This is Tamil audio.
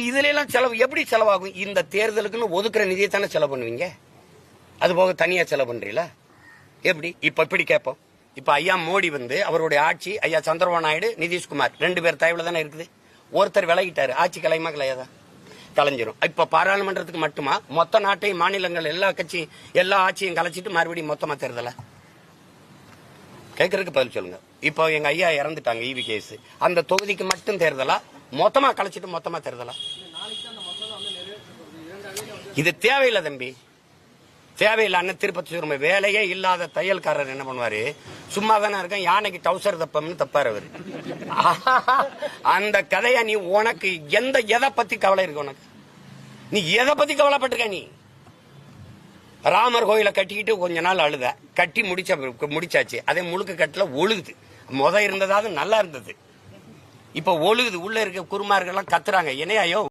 இதுல எல்லாம் செலவு எப்படி செலவாகும்? இந்த தேர்தலுக்குன்னு ஒதுக்குற நிதியை தானே செலவு பண்ணுவீங்க. அது போக தனியா செலவு பண்றீங்களா? எப்படி இப்படி கேட்போம். இப்ப ஐயா மோடி அவருடைய ஆட்சி, ஐயா சந்திரபாபு நாயுடு, நிதிஷ்குமார் 2 பேர் தயவுல தானே இருக்குது. ஒருத்தர் விலகிட்டாரு, ஆட்சி கலையுமா கலையாதா? கலைஞ்சிரும். இப்ப பாராளுமன்றத்துக்கு மட்டுமா மொத்த நாட்டையும் மாநிலங்கள் எல்லா ஆட்சியும் கலைச்சிட்டு மறுபடியும் மொத்தமா தேர்தல கேட்கறதுக்கு பதில் சொல்லுங்க. இப்போ எங்க ஐயா இறந்துட்டாங்க, ஈவி கேஸ். அந்த தொகுதிக்கு மட்டும் தேர்தலா, மொத்தமா கலைச்சிட்டு மொத்தமா தேர்தலா? இது தேவையில்லை தம்பி, தேவையில்லை. திருப்பதி சுருமை வேலையே இல்லாத தையல்காரர் என்ன பண்ணுவாரு? சும்மா தானே இருக்கேன், யானைக்கு டவுசர் தப்பம்னு தப்பாரு அவரு. அந்த கதையா நீ உனக்கு எதை பத்தி கவலை இருக்கு? உனக்கு நீ எதை பத்தி கவலைப்பட்டிருக்க? நீ ராமர் கோயிலை கட்டிக்கிட்டு கொஞ்ச நாள் அழுத, கட்டி முடிச்சாச்சு. அதே முழுக்க கட்டல ஒழுகுது. இருந்ததாவது நல்லா இருந்தது, இப்ப ஒழுகுது. உள்ள இருக்க குருமார்கள் எல்லாம் கத்துறாங்க, என்னையோ